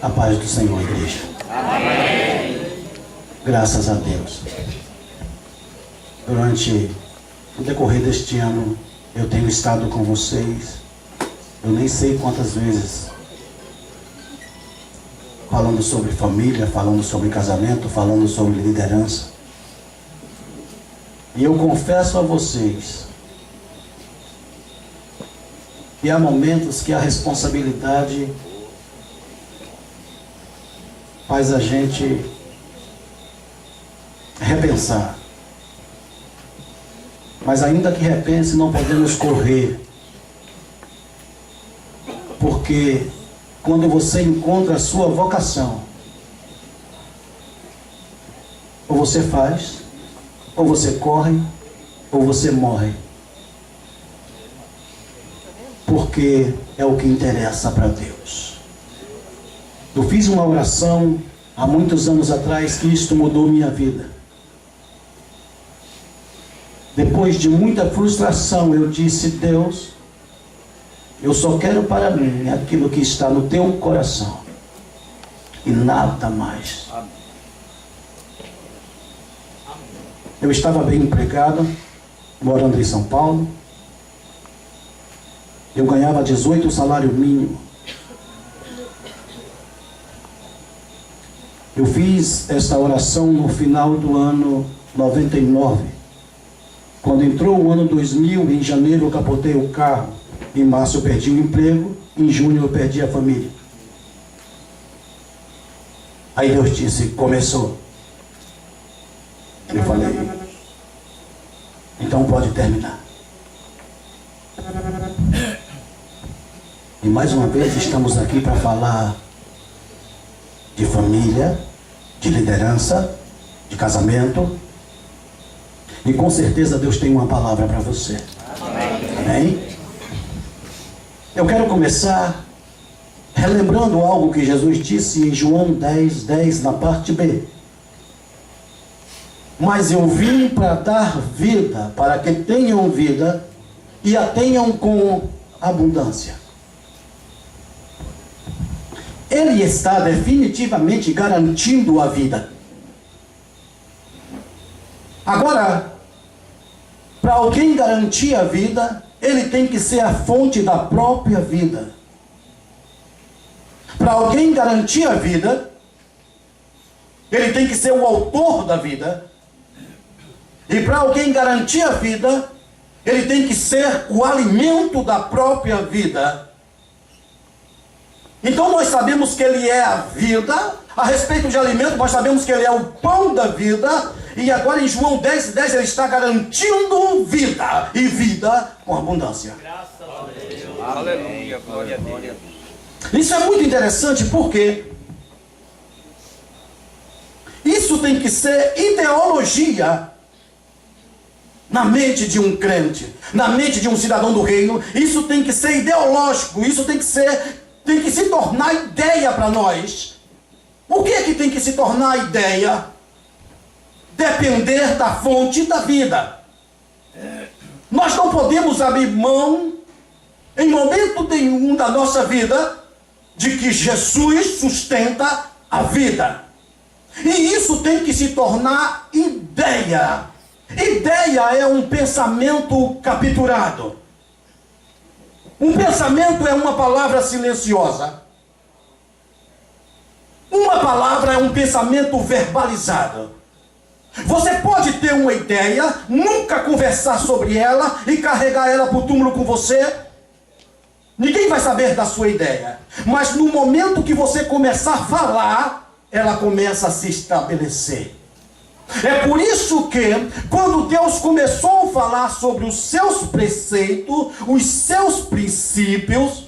A paz do Senhor, igreja. Amém. Graças a Deus. Durante o decorrer deste ano, eu tenho estado com vocês. Eu nem sei quantas vezes. Falando sobre família, falando sobre casamento, falando sobre liderança. E eu confesso a vocês que há momentos que a responsabilidade faz a gente repensar. Mas ainda que repense, não podemos correr. Porque quando você encontra a sua vocação, ou você faz, ou você corre, ou você morre. Porque é o que interessa para Deus. Eu fiz uma oração há muitos anos atrás que isto mudou minha vida. Depois de muita frustração, eu disse: Deus, eu só quero para mim aquilo que está no teu coração e nada mais. Eu estava bem empregado, morando em São Paulo. Eu ganhava 18 salário mínimo. Eu fiz esta oração no final do ano 99. Quando entrou o ano 2000, em janeiro eu capotei o carro. Em março eu perdi o emprego. Em junho eu perdi a família. Aí Deus disse: começou. Eu falei: então pode terminar. E mais uma vez estamos aqui para falar de família, de liderança, de casamento. E com certeza Deus tem uma palavra para você. Amém? Eu quero começar relembrando algo que Jesus disse em João 10:10, na parte B. Mas eu vim para dar vida, para que tenham vida e a tenham com abundância. Ele está definitivamente garantindo a vida. Agora, para alguém garantir a vida, ele tem que ser a fonte da própria vida. Para alguém garantir a vida, ele tem que ser o autor da vida. E para alguém garantir a vida, ele tem que ser o alimento da própria vida. Então nós sabemos que ele é a vida. A respeito de alimento, nós sabemos que ele é o pão da vida. E agora em João 10:10 ele está garantindo vida. E vida com abundância. Graças a Deus. Aleluia, glória a Deus. Isso é muito interessante porque isso tem que ser ideologia na mente de um crente, na mente de um cidadão do reino. Isso tem que ser ideológico. Isso tem que se tornar ideia para nós. O que é que tem que se tornar ideia? Depender da fonte da vida. Nós não podemos abrir mão, em momento nenhum da nossa vida, de que Jesus sustenta a vida. E isso tem que se tornar ideia. Ideia é um pensamento capturado. Um pensamento é uma palavra silenciosa. Uma palavra é um pensamento verbalizado. Você pode ter uma ideia, nunca conversar sobre ela e carregar ela para o túmulo com você. Ninguém vai saber da sua ideia. Mas no momento que você começar a falar, ela começa a se estabelecer. É por isso que, quando Deus começou a falar sobre os seus preceitos, os seus princípios,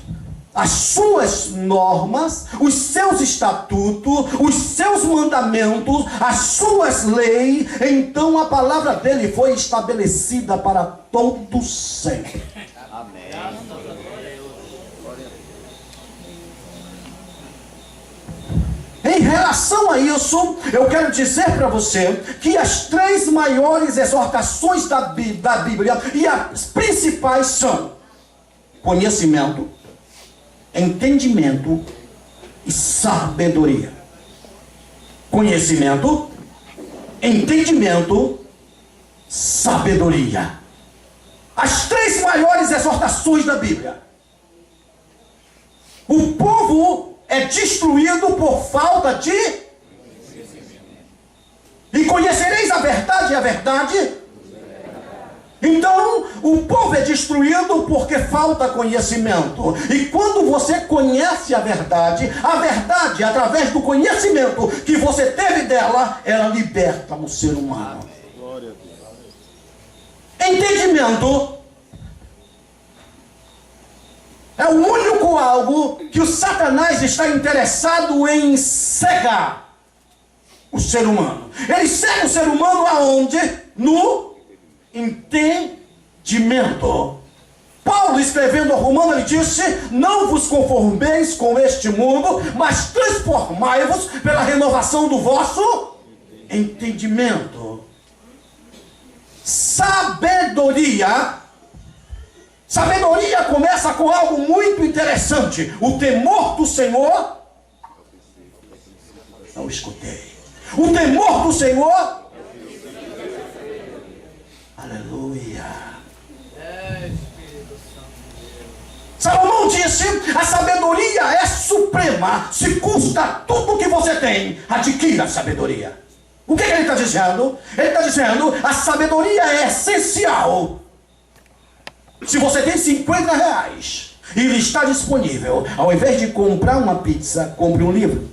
as suas normas, os seus estatutos, os seus mandamentos, as suas leis, então a palavra dele foi estabelecida para todo sempre. Amém. Em relação a isso, eu quero dizer para você que as 3 maiores exortações da Bíblia e as principais são conhecimento, entendimento e sabedoria. Conhecimento, entendimento, sabedoria. As 3 maiores exortações da Bíblia. O povo é destruído por falta de... E conhecereis a verdade e a verdade. Então, o povo é destruído porque falta conhecimento. E quando você conhece a verdade, através do conhecimento que você teve dela, ela liberta o ser humano. Entendimento é o único algo que o Satanás está interessado em cegar o ser humano. Ele cega o ser humano aonde? No entendimento. Paulo, escrevendo ao Romano, ele disse: não vos conformeis com este mundo, mas transformai-vos pela renovação do vosso entendimento. Sabedoria começa com algo muito interessante. O temor do Senhor. Não escutei. O temor do Senhor. Aleluia. Salomão disse: a sabedoria é suprema. Se custa tudo que você tem, adquira a sabedoria. O que ele está dizendo? Ele está dizendo: a sabedoria é essencial. Se você tem 50 reais e ele está disponível, ao invés de comprar uma pizza, compre um livro.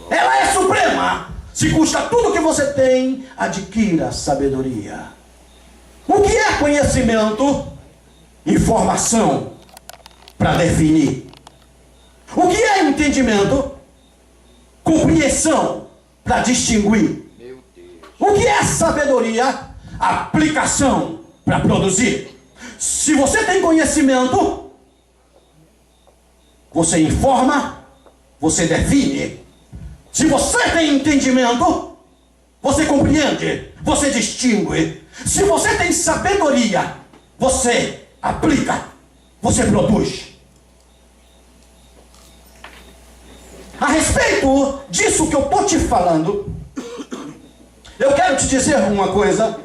Ela é suprema. Se custa tudo que você tem, adquira sabedoria. O que é conhecimento? Informação para definir. O que é entendimento? Compreensão para distinguir. O que é sabedoria? Aplicação para produzir. Se você tem conhecimento, você informa, você define. Se você tem entendimento, você compreende, você distingue. Se você tem sabedoria, você aplica, você produz. A respeito disso que eu estou te falando, eu quero te dizer uma coisa.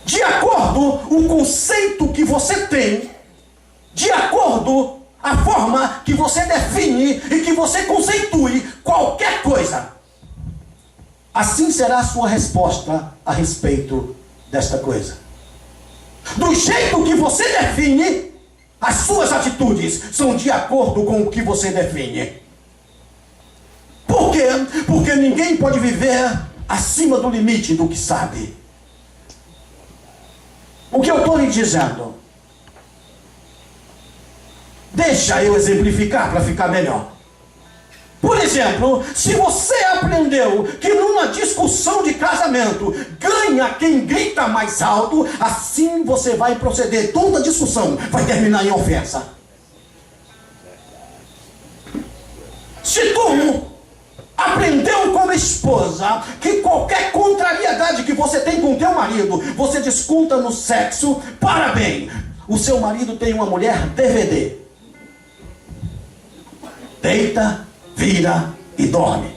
De acordo com o conceito que você tem, de acordo a forma que você define e que você conceitue qualquer coisa, assim será a sua resposta a respeito desta coisa. Do jeito que você define, as suas atitudes são de acordo com o que você define. Por quê? Porque ninguém pode viver acima do limite do que sabe. O que eu estou lhe dizendo? Deixa eu exemplificar para ficar melhor. Por exemplo, se você aprendeu que numa discussão de casamento ganha quem grita mais alto, assim você vai proceder. Toda discussão vai terminar em ofensa. Se tu aprendeu como esposa que qualquer contrariedade que você tem com teu marido, você desconta no sexo, parabéns. O seu marido tem uma mulher DVD. Deita, vira e dorme.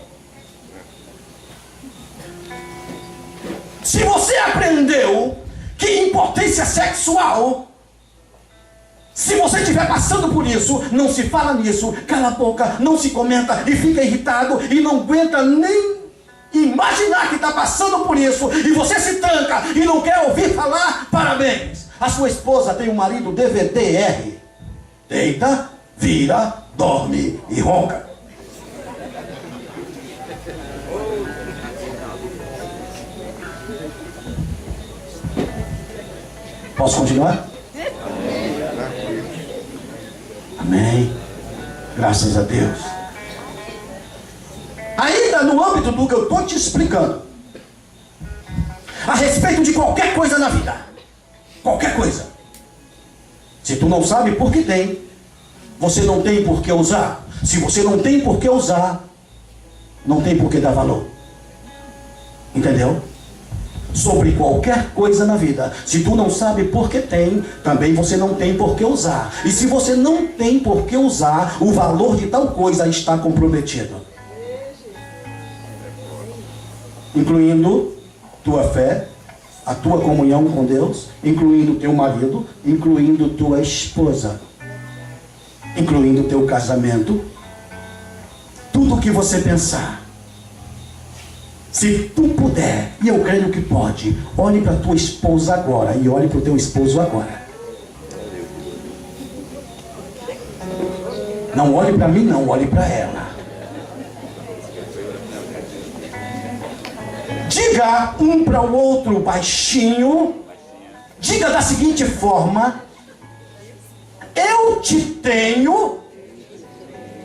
Se você aprendeu que impotência sexual, se você estiver passando por isso, não se fala nisso, cala a boca, não se comenta e fica irritado e não aguenta nem imaginar que está passando por isso, e você se tranca e não quer ouvir falar, parabéns. A sua esposa tem um marido DVD-R. Deita, vira, dorme e ronca. Posso continuar? Amém. Graças a Deus. Ainda no âmbito do que eu estou te explicando, a respeito de qualquer coisa na vida, qualquer coisa. Se tu não sabe por que tem, você não tem por que usar. Se você não tem por que usar, não tem por que dar valor. Entendeu? sobre qualquer coisa na vida. Se tu não sabe por que tem, também você não tem por que usar. E se você não tem por que usar, o valor de tal coisa está comprometido, incluindo tua fé, a tua comunhão com Deus, incluindo teu marido, incluindo tua esposa, incluindo teu casamento, tudo o que você pensar. Se tu puder, e eu creio que pode, olhe para tua esposa agora e olhe para o teu esposo agora. Não olhe para mim, não, olhe para ela. Diga um para o outro baixinho, diga da seguinte forma: eu te tenho,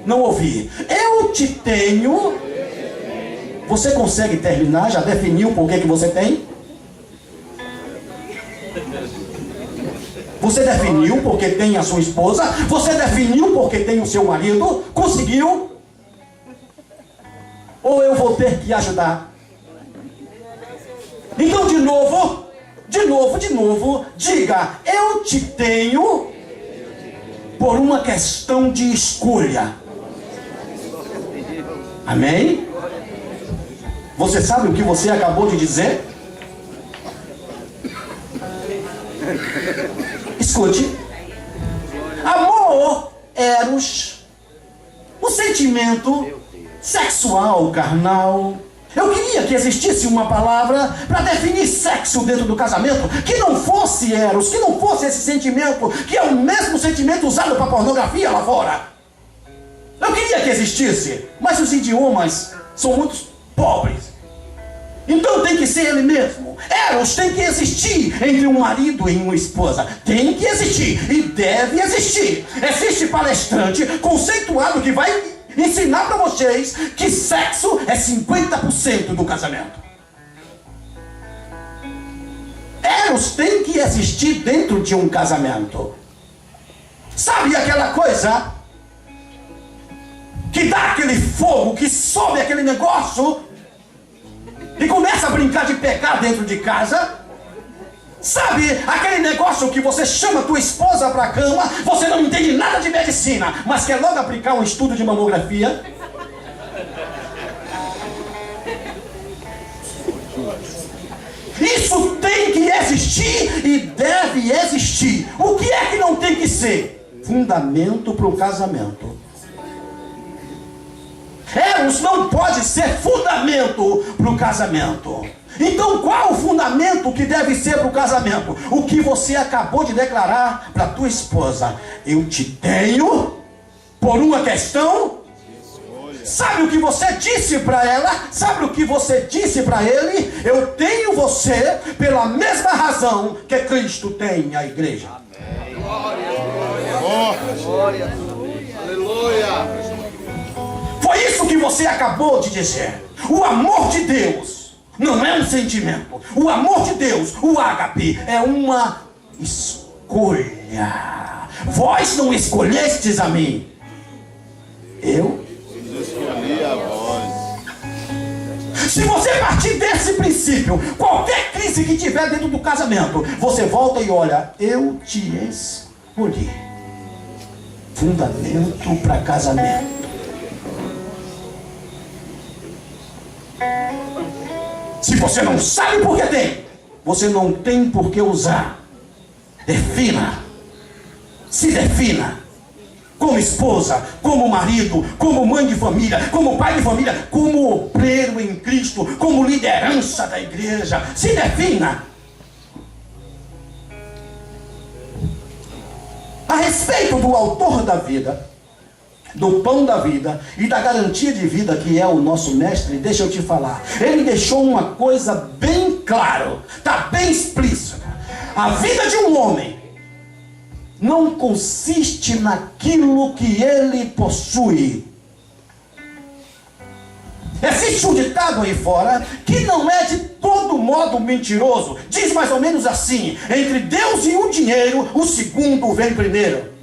não ouvi, eu te tenho. Você consegue terminar? Já definiu por que você tem? Você definiu porque tem a sua esposa? Você definiu porque tem o seu marido? Conseguiu? Ou eu vou ter que ajudar? Então, de novo, diga: eu te tenho por uma questão de escolha. Amém? Você sabe o que você acabou de dizer? Escute. Amor, eros, o sentimento sexual, carnal. Eu queria que existisse uma palavra para definir sexo dentro do casamento, que não fosse eros, que não fosse esse sentimento, que é o mesmo sentimento usado para pornografia lá fora. Eu queria que existisse, mas os idiomas são muito pobres. Então tem que ser ele mesmo. Eros tem que existir entre um marido e uma esposa. Tem que existir e deve existir. Existe palestrante conceituado que vai ensinar para vocês que sexo é 50% do casamento. Eros tem que existir dentro de um casamento. Sabe aquela coisa que dá aquele fogo, que sobe aquele negócio e começa a brincar de pecar dentro de casa? Sabe aquele negócio que você chama tua esposa para a cama, você não entende nada de medicina, mas quer logo aplicar um estudo de mamografia? Isso tem que existir e deve existir. O que é que não tem que ser? Fundamento para o casamento. Eros não pode ser fundamento para o casamento. Então qual o fundamento que deve ser para o casamento? O que você acabou de declarar para a tua esposa: eu te tenho por uma questão. Sabe o que você disse para ela? Sabe o que você disse para ele? Eu tenho você pela mesma razão que Cristo tem a igreja. Amém. Glória. Aleluia. Foi isso que você acabou de dizer. O amor de Deus não é um sentimento. O amor de Deus, o ágape, é uma escolha. Vós não escolhestes a mim, eu escolhi a vós. Se você partir desse princípio, qualquer crise que tiver dentro do casamento, você volta e olha: eu te escolhi. Fundamento para casamento. Se você não sabe por que tem, você não tem por que usar. Defina. Se defina. Como esposa, como marido, como mãe de família, como pai de família, como obreiro em Cristo, como liderança da igreja. Se defina. A respeito do autor da vida, do pão da vida e da garantia de vida que é o nosso mestre, deixa eu te falar. Ele deixou uma coisa bem clara, está bem explícita. A vida de um homem não consiste naquilo que ele possui. Existe um ditado aí fora que não é de todo modo mentiroso. Diz mais ou menos assim: entre Deus e o dinheiro, o segundo vem primeiro.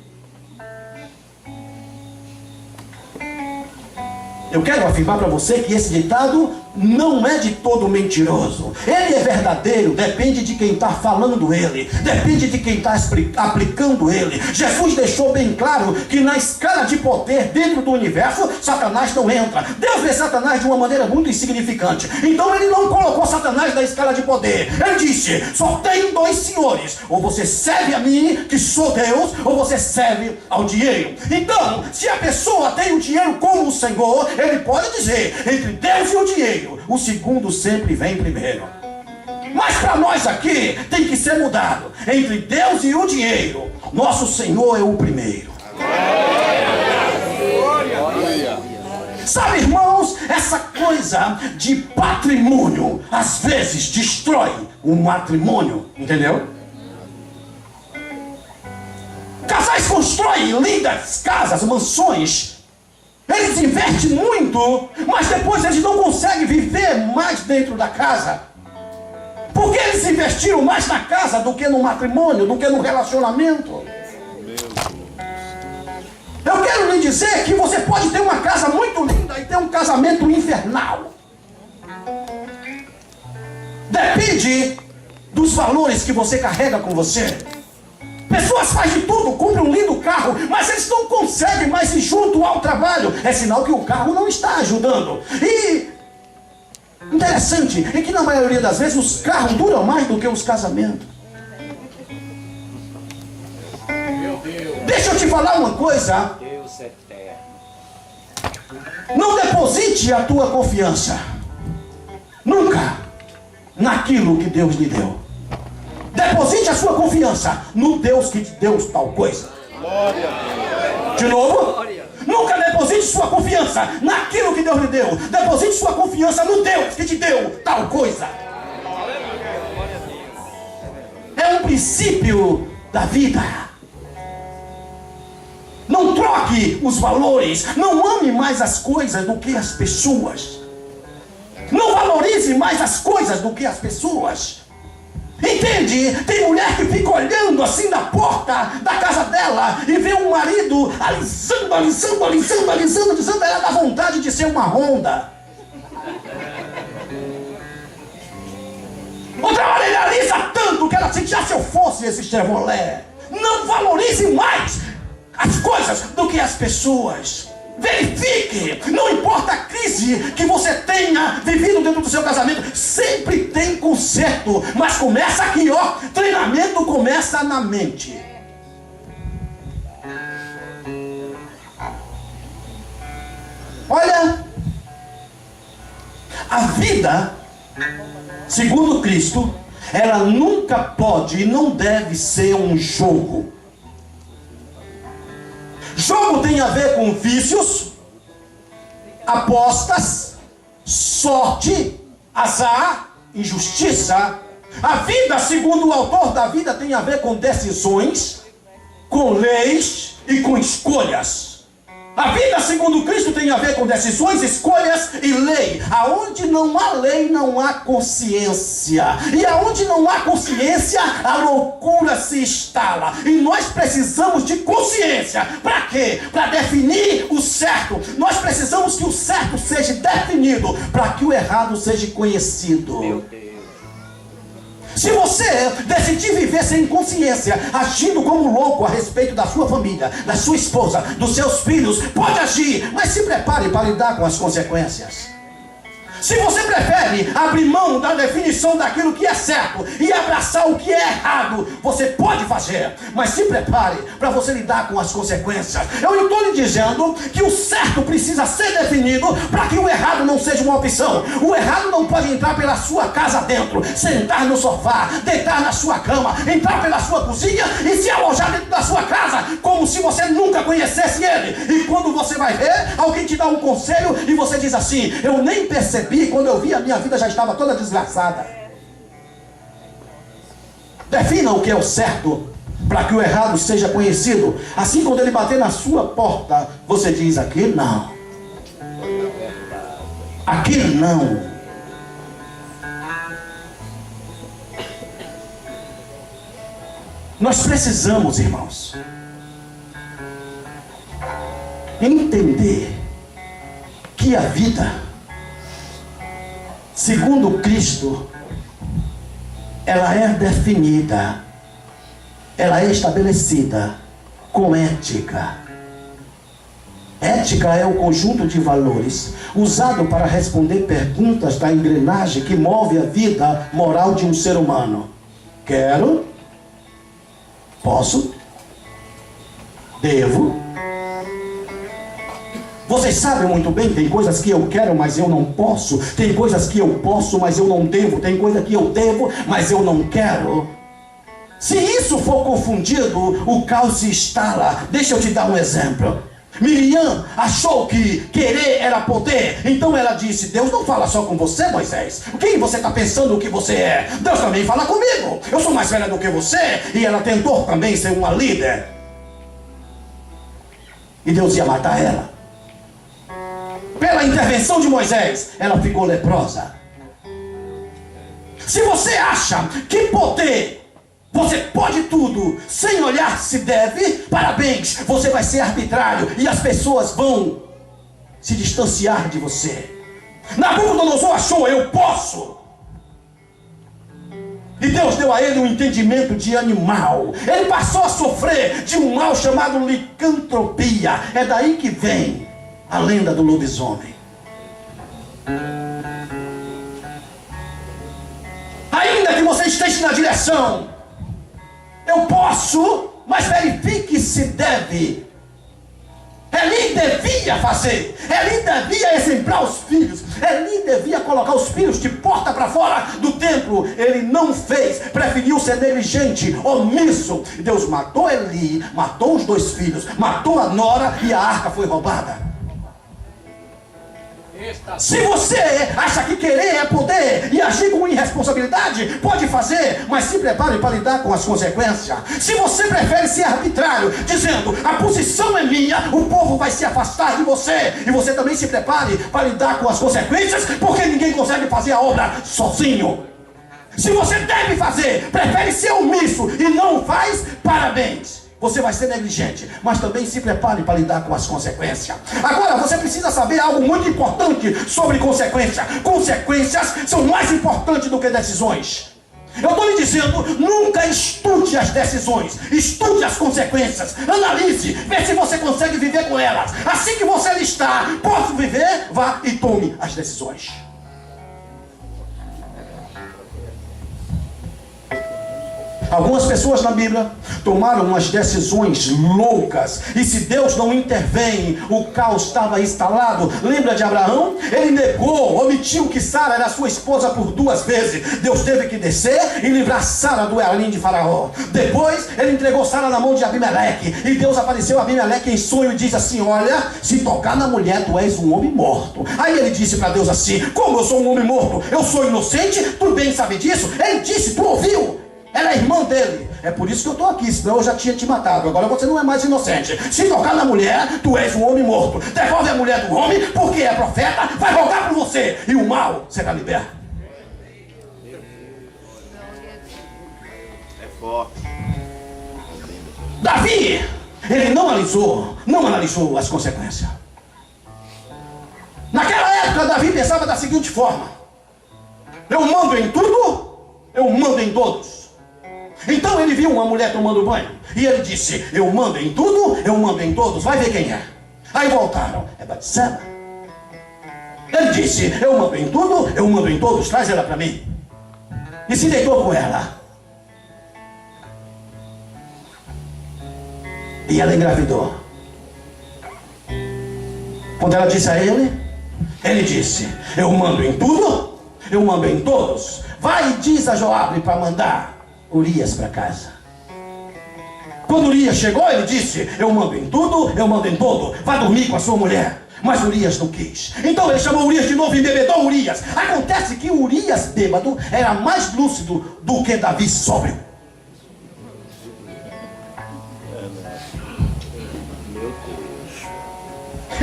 Eu quero afirmar para você que esse ditado não é de todo mentiroso. Ele é verdadeiro, depende de quem está falando ele, depende de quem está aplicando ele. Jesus deixou bem claro que na escala de poder dentro do universo, Satanás não entra. Deus vê Satanás de uma maneira muito insignificante. Então ele não colocou Satanás na escala de poder. Ele disse: só tem dois senhores, ou você serve a mim, que sou Deus, ou você serve ao dinheiro. Então, se a pessoa tem o dinheiro como o Senhor, ele pode dizer: entre Deus e o dinheiro, o segundo sempre vem primeiro. Mas para nós aqui tem que ser mudado. Entre Deus e o dinheiro, nosso Senhor é o primeiro. Sabe, irmãos, essa coisa de patrimônio às vezes destrói o matrimônio, entendeu? Casais constroem lindas casas, mansões. Eles investem muito, mas depois eles não conseguem viver mais dentro da casa. Porque eles investiram mais na casa do que no matrimônio, do que no relacionamento. Eu quero lhe dizer que você pode ter uma casa muito linda e ter um casamento infernal. Depende dos valores que você carrega com você. Pessoas fazem de tudo, compram um lindo carro, mas eles não conseguem mais ir junto ao trabalho. É sinal que o carro não está ajudando. E interessante é que na maioria das vezes os carros duram mais do que os casamentos. Deixa eu te falar uma coisa. Não deposite a tua confiança nunca naquilo que Deus lhe deu. Deposite a sua confiança no Deus que te deu tal coisa. De novo, nunca deposite sua confiança naquilo que Deus lhe deu. Deposite sua confiança no Deus que te deu tal coisa. É um princípio da vida. Não troque os valores. Não ame mais as coisas do que as pessoas. Não valorize mais as coisas do que as pessoas. Entende? Tem mulher que fica olhando assim na porta da casa dela e vê um marido alisando, ela dá vontade de ser uma Honda. Outra hora ele alisa tanto que ela sente: já se eu fosse esse Chevrolet. Não valorize mais as coisas do que as pessoas. Verifique, não importa a crise que você tenha vivido dentro do seu casamento, sempre tem conserto, mas começa aqui, ó. Treinamento começa na mente. Olha, a vida, segundo Cristo, ela nunca pode e não deve ser um jogo. Jogo tem a ver com vícios, apostas, sorte, azar, injustiça. A vida, segundo o autor da vida, tem a ver com decisões, com leis e com escolhas. A vida, segundo Cristo, tem a ver com decisões, escolhas e lei. Aonde não há lei, não há consciência. E aonde não há consciência, a loucura se instala. E nós precisamos de consciência. Para quê? Para definir o certo. Nós precisamos que o certo seja definido, para que o errado seja conhecido. Meu Deus. Se você decidir viver sem consciência, agindo como louco a respeito da sua família, da sua esposa, dos seus filhos, pode agir, mas se prepare para lidar com as consequências. Se você prefere abrir mão da definição daquilo que é certo e abraçar o que é errado, você pode fazer, mas se prepare para você lidar com as consequências. Eu estou lhe dizendo que o certo precisa ser definido para que o errado não seja uma opção. O errado não pode entrar pela sua casa dentro, sentar no sofá, deitar na sua cama, entrar pela sua cozinha e se alojar dentro da sua casa, como se você nunca conhecesse ele. E quando você vai ver, alguém te dá um conselho e você diz assim: eu nem percebi. Quando eu vi, a minha vida já estava toda desgraçada. Defina o que é o certo, para que o errado seja conhecido. Assim, quando ele bater na sua porta, você diz: aqui não, aqui não. Nós precisamos, irmãos, entender que a vida segundo Cristo, ela é definida, ela é estabelecida com ética. Ética é o conjunto de valores usado para responder perguntas da engrenagem que move a vida moral de um ser humano. Quero, posso, devo. Vocês sabem muito bem, tem coisas que eu quero, mas eu não posso. Tem coisas que eu posso, mas eu não devo. Tem coisa que eu devo, mas eu não quero. Se isso for confundido, o caos se instala. Deixa eu te dar um exemplo. Miriam achou que querer era poder. Então ela disse: Deus não fala só com você, Moisés. Quem você está pensando que você é? Deus também fala comigo. Eu sou mais velha do que você. E ela tentou também ser uma líder. E Deus ia matar ela. Pela intervenção de Moisés, ela ficou leprosa. Se você acha que poder, você pode tudo, sem olhar se deve, parabéns, você vai ser arbitrário e as pessoas vão se distanciar de você. Nabucodonosor achou: eu posso. E Deus deu a ele um entendimento de animal. Ele passou a sofrer de um mal chamado licantropia. É daí que vem a lenda do lobisomem. Ainda que você esteja na direção, eu posso, mas verifique se deve. Eli devia fazer. Eli devia exemplar os filhos. Eli devia colocar os filhos de porta para fora do templo. Ele não fez. Preferiu ser negligente, omisso. Deus matou Eli, matou os 2 filhos, matou a nora e a arca foi roubada. Se você acha que querer é poder e agir com irresponsabilidade, pode fazer, mas se prepare para lidar com as consequências. Se você prefere ser arbitrário, dizendo: a posição é minha, o povo vai se afastar de você, e você também se prepare para lidar com as consequências, porque ninguém consegue fazer a obra sozinho. Se você deve fazer, prefere ser omisso e não faz, parabéns, você vai ser negligente, mas também se prepare para lidar com as consequências. Agora você precisa saber algo muito importante sobre consequências. Consequências são mais importantes do que decisões. Eu estou lhe dizendo: nunca estude as decisões, estude as consequências, analise, vê se você consegue viver com elas. Assim que você listar: posso viver? Vá e tome as decisões. Algumas pessoas na Bíblia tomaram umas decisões loucas, e se Deus não intervém, o caos estava instalado. Lembra de Abraão? Ele negou, omitiu que Sara era sua esposa por 2 vezes. Deus teve que descer e livrar Sara do harém de Faraó. Depois ele entregou Sara na mão de Abimeleque, e Deus apareceu a Abimeleque em sonho e disse assim: olha, se tocar na mulher, tu és um homem morto. Aí ele disse para Deus assim: como eu sou um homem morto? Eu sou inocente? Tu bem sabe disso? Ele disse: tu ouviu? Ela é irmã dele. É por isso que eu estou aqui, senão eu já tinha te matado. Agora você não é mais inocente. Se tocar na mulher, tu és um homem morto. Devolve a mulher do homem, porque é profeta, vai rogar por você, e o mal será liberto. É forte. Davi, ele não analisou as consequências. Naquela época, Davi pensava da seguinte forma: eu mando em tudo, eu mando em todos. Então ele viu uma mulher tomando banho, e ele disse: eu mando em tudo, eu mando em todos, vai ver quem é. Aí voltaram: é Batseba. Ele disse: eu mando em tudo, eu mando em todos, traz ela para mim. E se deitou com ela. E ela engravidou. Quando ela disse a ele, ele disse: eu mando em tudo, eu mando em todos. Vai e diz a Joabe para mandar Urias para casa. Quando Urias chegou, ele disse: eu mando em tudo, eu mando em todo, vá dormir com a sua mulher. Mas Urias não quis. Então ele chamou Urias de novo e embebedou Urias. Acontece que Urias bêbado era mais lúcido do que Davi sóbrio.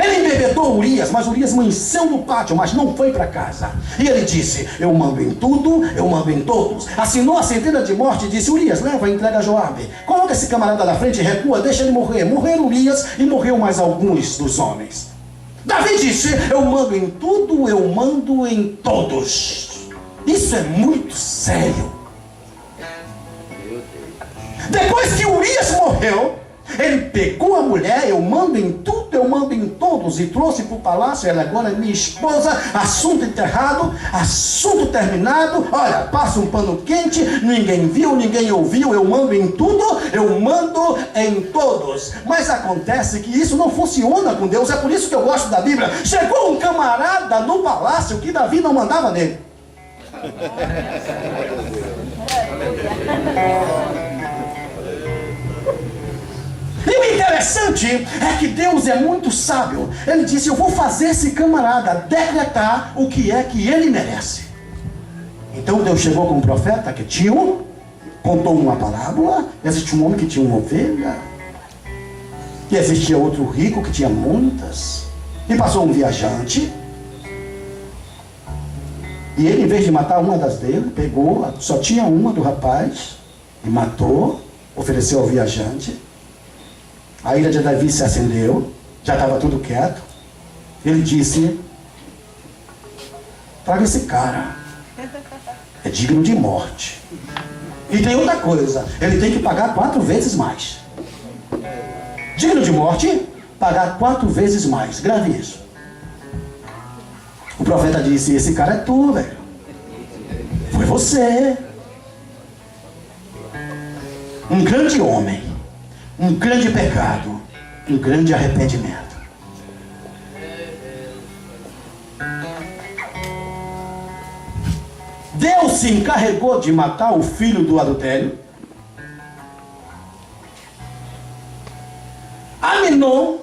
Ele embebedou Urias, mas Urias amanheceu no pátio, mas não foi para casa. E ele disse: eu mando em tudo, eu mando em todos. Assinou a sentença de morte e disse: Urias, leva, entrega a Joabe. Coloca esse camarada na frente e recua, deixa ele morrer. Morreram Urias e morreu mais alguns dos homens. Davi disse: eu mando em tudo, eu mando em todos. Isso é muito sério. Depois que Urias morreu, ele pegou a mulher: eu mando em tudo, eu mando em todos, e trouxe para o palácio. Ela agora é minha esposa. Assunto enterrado, assunto terminado. Olha, passa um pano quente, ninguém viu, ninguém ouviu. Eu mando em tudo, eu mando em todos. Mas acontece que isso não funciona com Deus. É por isso que eu gosto da Bíblia. Chegou um camarada no palácio que Davi não mandava nele. E o interessante é que Deus é muito sábio. Ele disse: eu vou fazer esse camarada decretar o que é que ele merece. Então Deus chegou com um profeta que tinha contou uma parábola. Existia um homem que tinha uma ovelha, e existia outro rico que tinha muitas, e passou um viajante, e ele, em vez de matar uma das dele, pegou, só tinha uma do rapaz, e matou, ofereceu ao viajante. A ira de Davi se acendeu, já estava tudo quieto. Ele disse: traga esse cara, é digno de morte. E tem outra coisa, ele tem que pagar 4 vezes mais. Digno de morte, pagar 4 vezes mais. Grave isso. O profeta disse: esse cara é tu, velho. Foi você. Um grande homem, um grande pecado, um grande arrependimento. Deus se encarregou de matar o filho do adultério. Aminon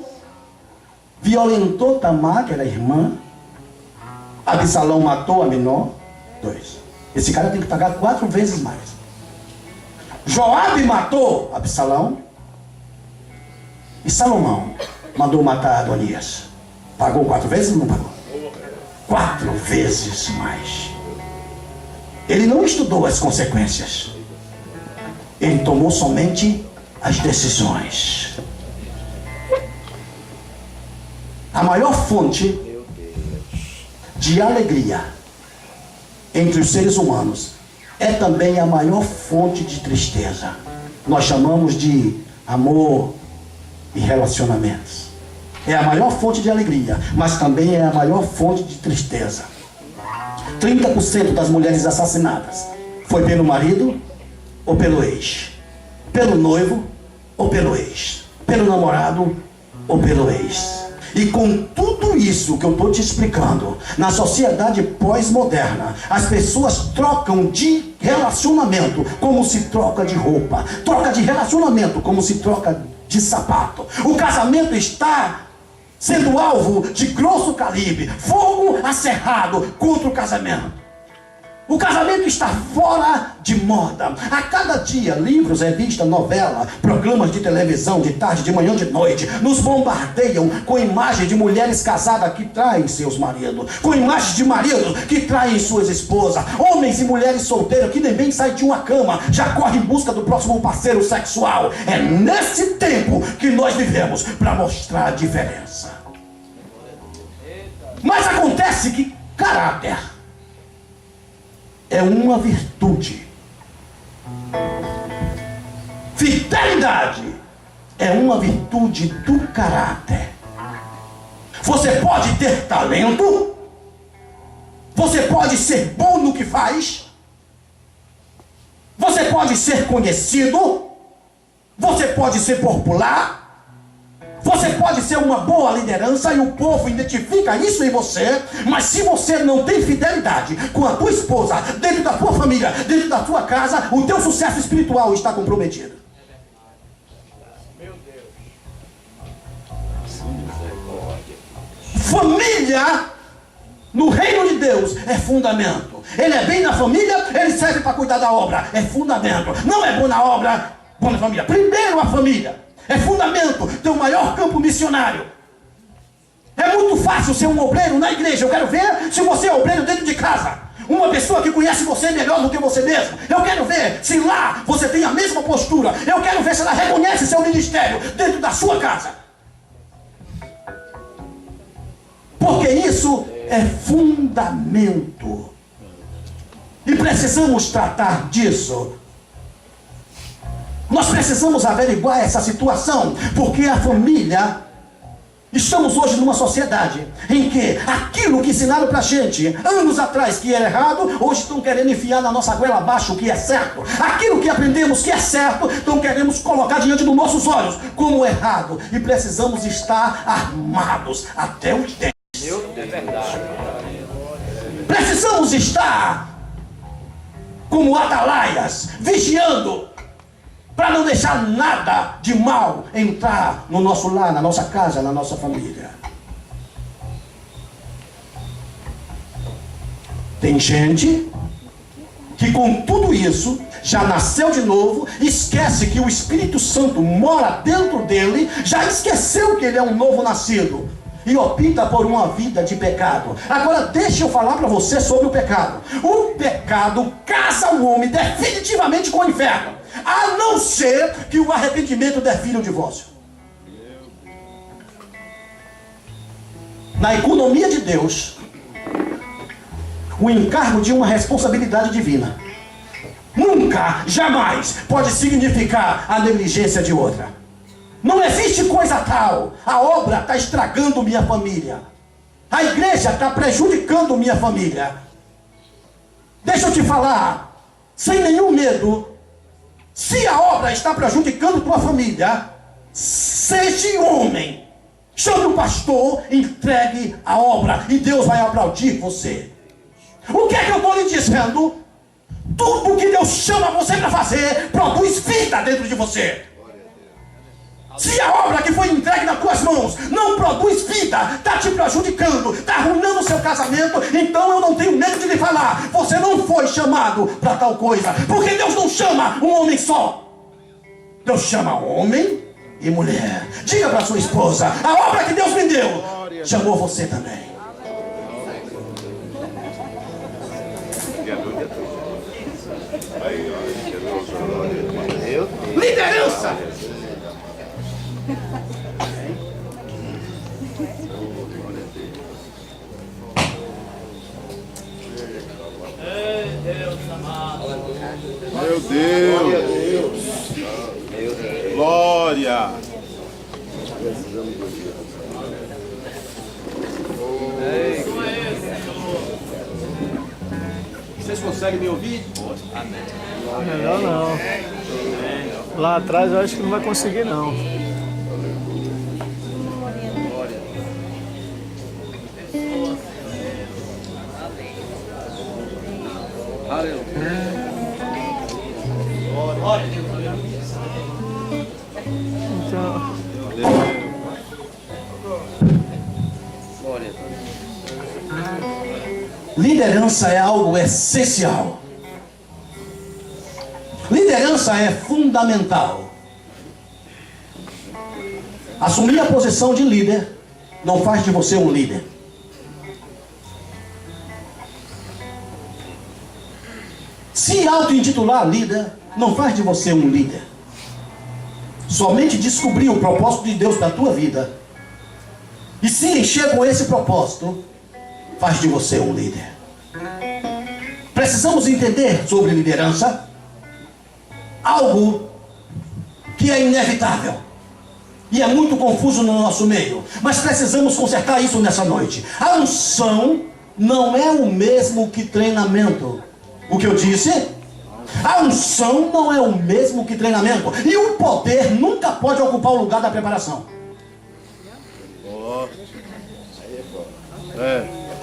violentou Tamar, que era irmã. Absalão matou Aminon. 2. Esse cara tem que pagar 4 vezes mais. Joabe matou Absalão. E Salomão mandou matar Adonias. Pagou 4 vezes ou não pagou? 4 vezes mais. Ele não estudou as consequências. Ele tomou somente as decisões. A maior fonte de alegria entre os seres humanos é também a maior fonte de tristeza. Nós chamamos de amor e relacionamentos. É a maior fonte de alegria, mas também é a maior fonte de tristeza. 30% das mulheres assassinadas foi pelo marido ou pelo ex, pelo noivo ou pelo ex, pelo namorado ou pelo ex. E com tudo isso que eu estou te explicando, na sociedade pós-moderna, as pessoas trocam de relacionamento como se troca de roupa, troca de relacionamento como se troca de sapato. O casamento está sendo alvo de grosso calibre, fogo acerrado contra o casamento. O casamento está fora de moda. A cada dia, livros, revistas, novela, programas de televisão, de tarde, de manhã, de noite, nos bombardeiam com imagens de mulheres casadas que traem seus maridos, com imagens de maridos que traem suas esposas, homens e mulheres solteiros que nem bem saem de uma cama, já correm em busca do próximo parceiro sexual. É nesse tempo que nós vivemos para mostrar a diferença. Mas acontece que caráter é uma virtude. Fidelidade é uma virtude do caráter. Você pode ter talento, você pode ser bom no que faz, você pode ser conhecido, você pode ser popular, você pode ser uma boa liderança e o povo identifica isso em você, mas se você não tem fidelidade com a tua esposa, dentro da tua família, dentro da tua casa, o teu sucesso espiritual está comprometido. Família no reino de Deus é fundamento. Ele é bem na família, ele serve para cuidar da obra, é fundamento. Não é bom na obra, bom na família. Primeiro a família. É fundamento, teu maior campo missionário. É muito fácil ser um obreiro na igreja. Eu quero ver se você é obreiro dentro de casa. Uma pessoa que conhece você melhor do que você mesmo. Eu quero ver se lá você tem a mesma postura. Eu quero ver se ela reconhece seu ministério dentro da sua casa. Porque isso é fundamento. E precisamos tratar disso. Nós precisamos averiguar essa situação, porque a família, estamos hoje numa sociedade em que aquilo que ensinaram pra gente anos atrás que era errado, hoje estão querendo enfiar na nossa goela abaixo o que é certo. Aquilo que aprendemos que é certo, estão querendo colocar diante dos nossos olhos como errado. E precisamos estar armados até os dentes. É verdade. Precisamos estar como atalaias, vigiando, para não deixar nada de mal entrar no nosso lar, na nossa casa, na nossa família. Tem gente que com tudo isso já nasceu de novo, esquece que o Espírito Santo mora dentro dele, já esqueceu que ele é um novo nascido e opta por uma vida de pecado. Agora deixa eu falar para você sobre o pecado. O pecado casa o homem definitivamente com o inferno, a não ser que o arrependimento defina o divórcio. Na economia de Deus, o encargo de uma responsabilidade divina nunca, jamais pode significar a negligência de outra. Não existe coisa tal. A obra está estragando minha família, a igreja está prejudicando minha família. Deixa eu te falar, sem nenhum medo, se a obra está prejudicando tua família, seja homem, chame o pastor, entregue a obra e Deus vai aplaudir você. O que é que eu estou lhe dizendo? Tudo que Deus chama você para fazer produz vida dentro de você. Se a obra que foi entregue nas tuas mãos não produz vida, está te prejudicando, está arruinando o seu casamento, então eu não tenho medo de lhe falar, você não foi chamado para tal coisa, porque Deus não chama um homem só, Deus chama homem e mulher. Diga para sua esposa, a obra que Deus me deu chamou você também. Liderança. Meu Deus. Glória. Vocês conseguem me ouvir? Melhor não. Lá atrás eu acho que não vai conseguir não. Então, liderança é algo essencial. Liderança é fundamental. Assumir a posição de líder não faz de você um líder. Se auto-intitular líder não faz de você um líder. Somente descobrir o propósito de Deus para a tua vida e se encher com esse propósito faz de você um líder. Precisamos entender sobre liderança algo que é inevitável e é muito confuso no nosso meio, mas precisamos consertar isso nessa noite. A unção não é o mesmo que treinamento. O que eu disse? A unção não é o mesmo que treinamento, e o poder nunca pode ocupar o lugar da preparação.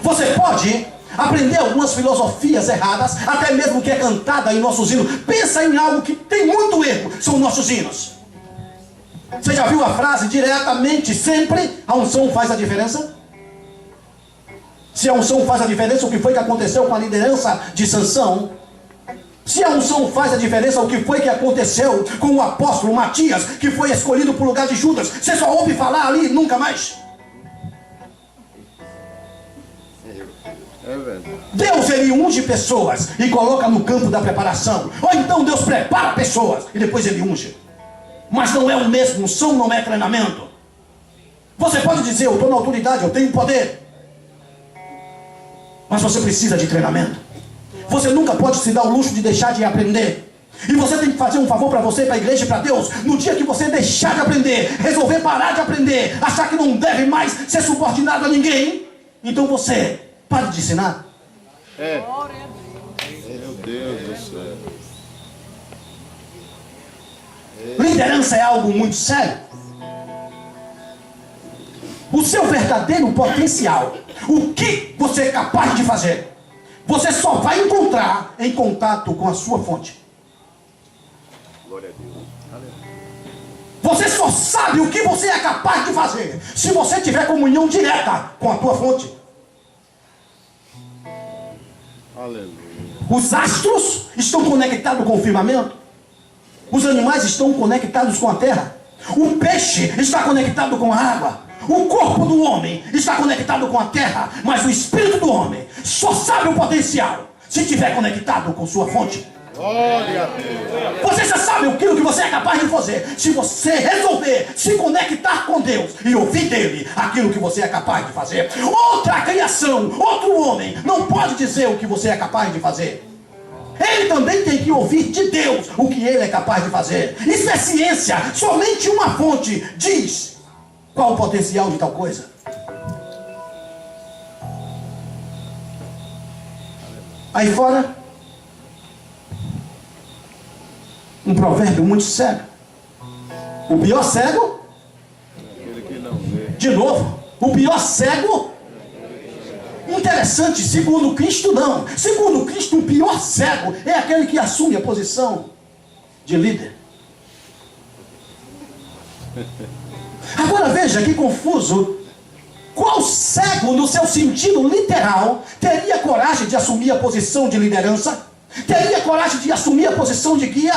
Você pode aprender algumas filosofias erradas, até mesmo que é cantada em nossos hinos. Pensa em algo que tem muito erro, são nossos hinos. Você já viu a frase diretamente, sempre a unção faz a diferença? Se a unção faz a diferença, o que foi que aconteceu com a liderança de Sansão? Se a unção faz a diferença, o que foi que aconteceu com o apóstolo Matias, que foi escolhido para o lugar de Judas? Você só ouve falar ali, nunca mais. Deus, ele unge pessoas e coloca no campo da preparação. Ou então Deus prepara pessoas e depois ele unge. Mas não é o mesmo, unção não é treinamento. Você pode dizer, eu estou na autoridade, eu tenho poder. Mas você precisa de treinamento. Você nunca pode se dar o luxo de deixar de aprender. E você tem que fazer um favor para você, para a igreja e para Deus. No dia que você deixar de aprender, resolver parar de aprender, achar que não deve mais ser subordinado a ninguém, então você pare de ensinar. Meu Deus do céu. Liderança é algo muito sério. O seu verdadeiro potencial, o que você é capaz de fazer, você só vai encontrar em contato com a sua fonte. Glória a Deus. Você só sabe o que você é capaz de fazer se você tiver comunhão direta com a tua fonte. Aleluia. Os astros estão conectados com o firmamento. Os animais estão conectados com a terra. O peixe está conectado com a água. O corpo do homem está conectado com a terra. Mas o espírito do homem só sabe o potencial se estiver conectado com sua fonte. Glória a Deus. Você já sabe aquilo que você é capaz de fazer se você resolver se conectar com Deus e ouvir dele aquilo que você é capaz de fazer. Outra criação, outro homem não pode dizer o que você é capaz de fazer. Ele também tem que ouvir de Deus o que ele é capaz de fazer. Isso é ciência. Somente uma fonte diz qual o potencial de tal coisa. Aí fora, um provérbio muito sério. O pior cego, Aquele que não vê. de novo, o pior cego. Interessante, segundo Cristo não. Segundo Cristo, o pior cego é aquele que assume a posição de líder. Agora veja que confuso. Qual cego, no seu sentido literal, teria coragem de assumir a posição de liderança? Teria coragem de assumir a posição de guia?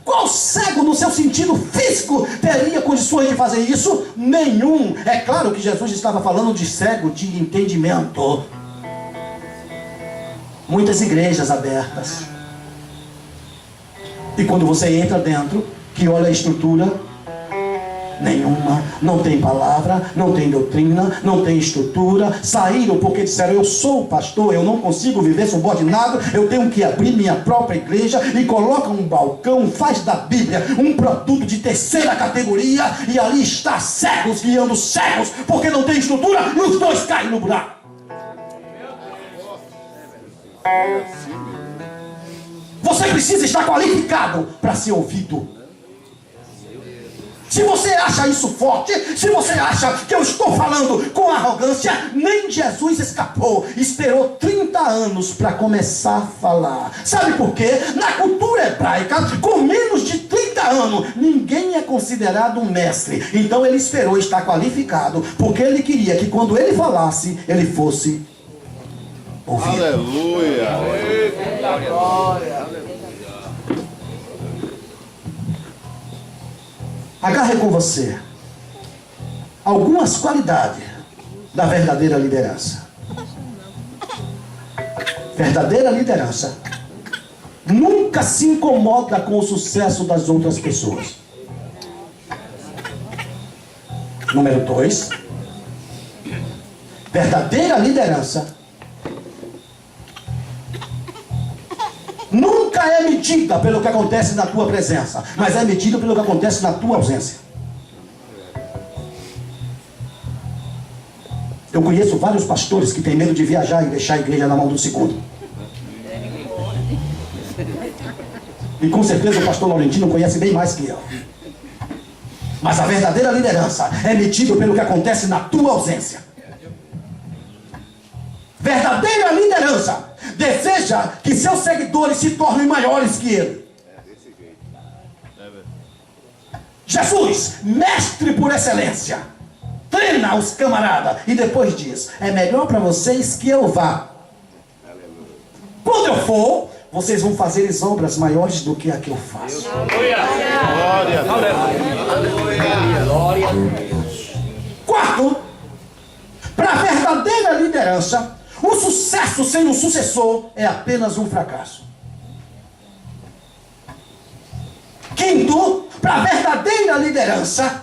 Qual cego, no seu sentido físico, teria condições de fazer isso? Nenhum. É claro que Jesus estava falando de cego de entendimento. Muitas igrejas abertas. E quando você entra dentro, que olha a estrutura, nenhuma, não tem palavra, não tem doutrina, não tem estrutura. Saíram porque disseram: eu sou pastor, eu não consigo viver subordinado, eu tenho que abrir minha própria igreja. E coloca um balcão, faz da Bíblia um produto de terceira categoria, e ali está cegos guiando cegos, porque não tem estrutura, e os dois caem no buraco. Você precisa estar qualificado para ser ouvido. Se você acha isso forte, se você acha que eu estou falando com arrogância, nem Jesus escapou. Esperou 30 anos para começar a falar. Sabe por quê? Na cultura hebraica, com menos de 30 anos, ninguém é considerado um mestre. Então ele esperou estar qualificado, porque ele queria que quando ele falasse, ele fosse ouvido. Aleluia. Agarre com você algumas qualidades da verdadeira liderança. Verdadeira liderança nunca se incomoda com o sucesso das outras pessoas. Número 2. Verdadeira liderança nunca é medida pelo que acontece na tua presença, mas é medida pelo que acontece na tua ausência. Eu conheço vários pastores que têm medo de viajar e deixar a igreja na mão do segundo. E com certeza o pastor Laurentino conhece bem mais que eu. Mas a verdadeira liderança é medida pelo que acontece na tua ausência. Verdadeira liderança deseja que seus seguidores se tornem maiores que ele. Jesus, mestre por excelência, treina os camaradas e depois diz: é melhor para vocês que eu vá. Quando eu for, vocês vão fazer as obras maiores do que a que eu faço. Glória a Deus. Quarto, para a verdadeira liderança, o sucesso sem um sucessor é apenas um fracasso. Quinto, para a verdadeira liderança,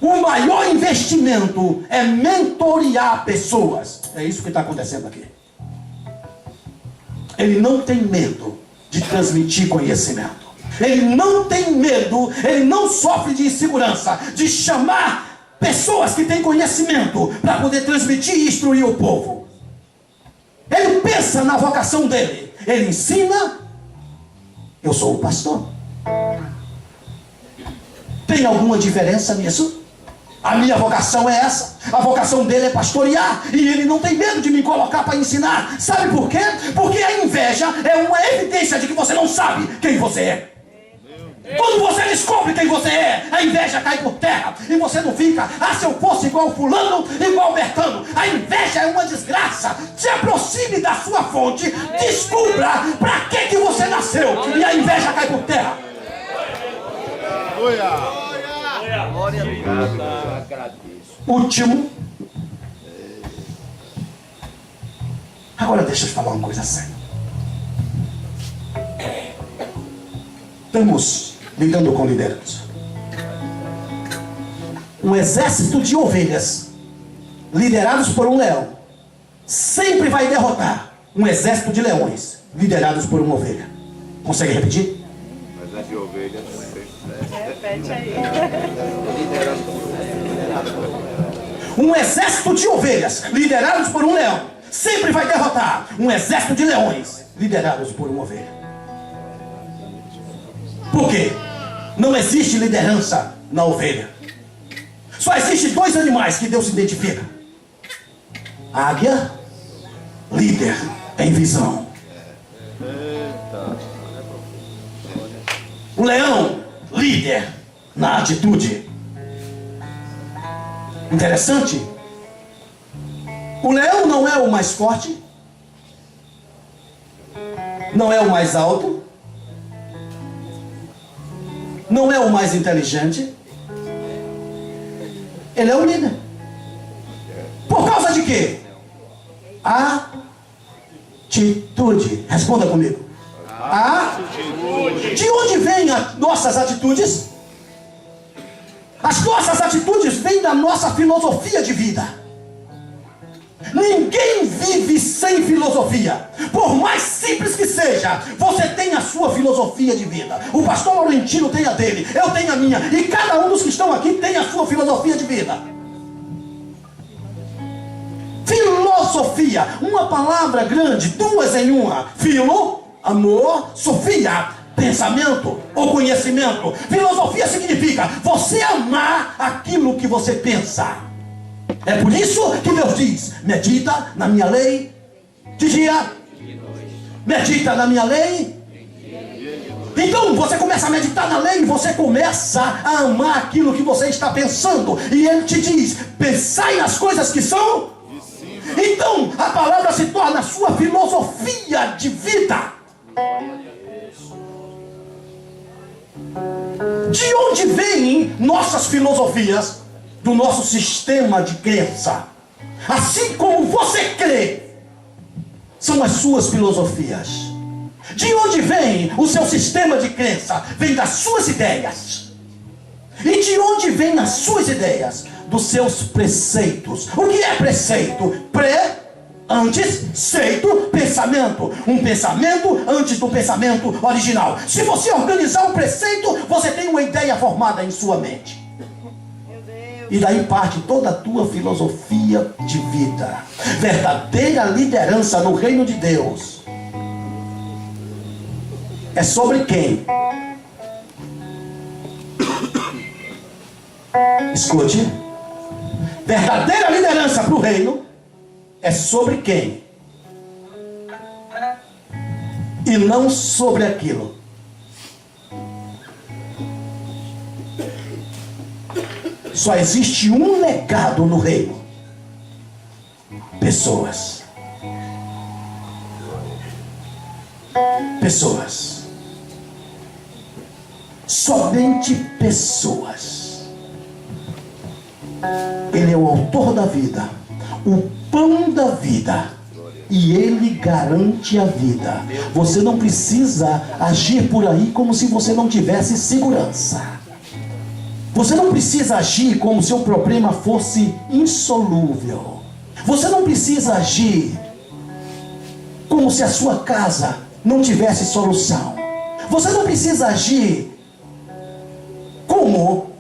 O maior investimento é mentorear pessoas. É isso que está acontecendo aqui. Ele não tem medo de transmitir conhecimento. Ele não tem medo, ele não sofre de insegurança de chamar pessoas que têm conhecimento para poder transmitir e instruir o povo. Ele pensa na vocação dele. Ele ensina. Eu sou o pastor. Tem alguma diferença nisso? A minha vocação é essa. A vocação dele é pastorear. E ele não tem medo de me colocar para ensinar. Sabe por quê? Porque a inveja é uma evidência de que você não sabe quem você é. Quando você descobre quem você é, a inveja cai por terra. E você não fica, se eu fosse igual fulano, igual Bertano. A inveja é uma desgraça. Se aproxime da sua fonte. Descubra para que você nasceu. E a inveja cai por terra. Glória a Deus. Agradeço. Último. Agora deixa eu te falar uma coisa séria. Estamos lidando com liderança. Um exército de ovelhas liderados por um leão sempre vai derrotar um exército de leões liderados por uma ovelha. Consegue repetir? Exército de ovelhas. Repete aí. Um exército de ovelhas liderados por um leão sempre vai derrotar um exército de leões liderados por uma ovelha. Por quê? Não existe liderança na ovelha. Só existem dois animais que Deus identifica: águia, líder em visão. O leão, líder na atitude. Interessante. O leão não é o mais forte, não é o mais alto, não é o mais inteligente. Ele é o líder. Por causa de quê? Atitude. Responda comigo. De onde vêm as nossas atitudes? As nossas atitudes vêm da nossa filosofia de vida. Ninguém vive sem filosofia. Por mais simples que seja, você tem a sua filosofia de vida. O pastor Laurentino tem a dele, eu tenho a minha. E cada um dos que estão aqui tem a sua filosofia de vida. Filosofia, uma palavra grande, duas em uma. Filo, amor, sofia, pensamento ou conhecimento. Filosofia significa você amar aquilo que você pensa. É por isso que Deus diz: medita na minha lei de dia, medita na minha lei. Então você começa a meditar na lei e você começa a amar aquilo que você está pensando. E ele te diz: pensai nas coisas que são. Então a palavra se torna a sua filosofia de vida. De onde vêm nossas filosofias? Do nosso sistema de crença. Assim como você crê, são as suas filosofias. De onde vem o seu sistema de crença? Vem das suas ideias. E de onde vêm as suas ideias? Dos seus preceitos. O que é preceito? Antes, seito, pensamento. Um pensamento antes do pensamento original. Se você organizar um preceito, você tem uma ideia formada em sua mente. E daí parte toda a tua filosofia de vida. Verdadeira liderança no reino de Deus é sobre quem? Escute. Verdadeira liderança para o reino é sobre quem? E não sobre aquilo. Só existe um legado no reino: pessoas. Pessoas. Somente pessoas. Ele é o autor da vida, o pão da vida, e ele garante a vida. Você não precisa agir por aí como se você não tivesse segurança. Você não precisa agir como se o problema fosse insolúvel. Você não precisa agir como se a sua casa não tivesse solução. Você não precisa agir como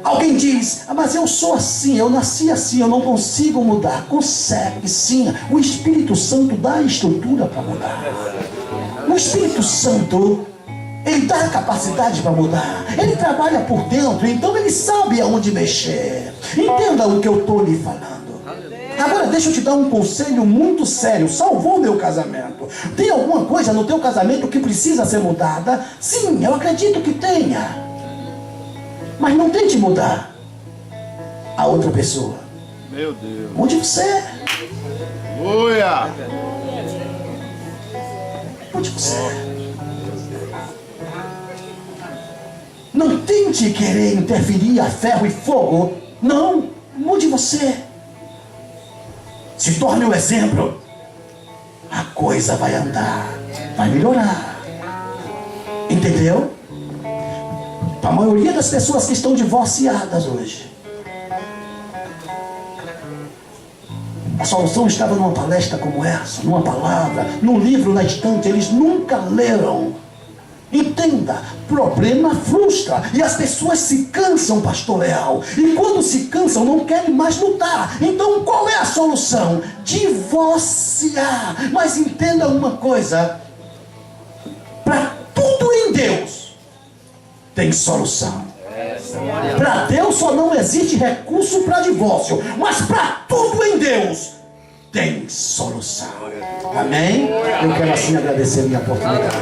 alguém diz: ah, mas eu sou assim, eu nasci assim, eu não consigo mudar. Consegue sim. O Espírito Santo dá a estrutura para mudar. O Espírito Santo, ele dá a capacidade para mudar. Ele trabalha por dentro, então ele sabe aonde mexer. Entenda o que eu estou lhe falando. Agora deixa eu te dar um conselho muito sério. Salvou meu casamento. Tem alguma coisa no teu casamento que precisa ser mudada? Sim, eu acredito que tenha. Mas não tente mudar a outra pessoa. Meu Deus. Onde você é? Aleluia. Onde você é? Não tente querer interferir a ferro e fogo. Não, mude você. Se torne o exemplo. A coisa vai andar, vai melhorar. Entendeu? A maioria das pessoas que estão divorciadas hoje, a solução estava numa palestra como essa, numa palavra, num livro na estante. Eles nunca leram. Entenda, problema frustra e as pessoas se cansam, pastor Leal, e quando se cansam não querem mais lutar. Então qual é a solução? Divorciar. Mas entenda uma coisa: para tudo em Deus tem solução. Para Deus só não existe recurso para divórcio, mas para tudo em Deus tem solução. Amém? Eu quero assim agradecer a minha oportunidade.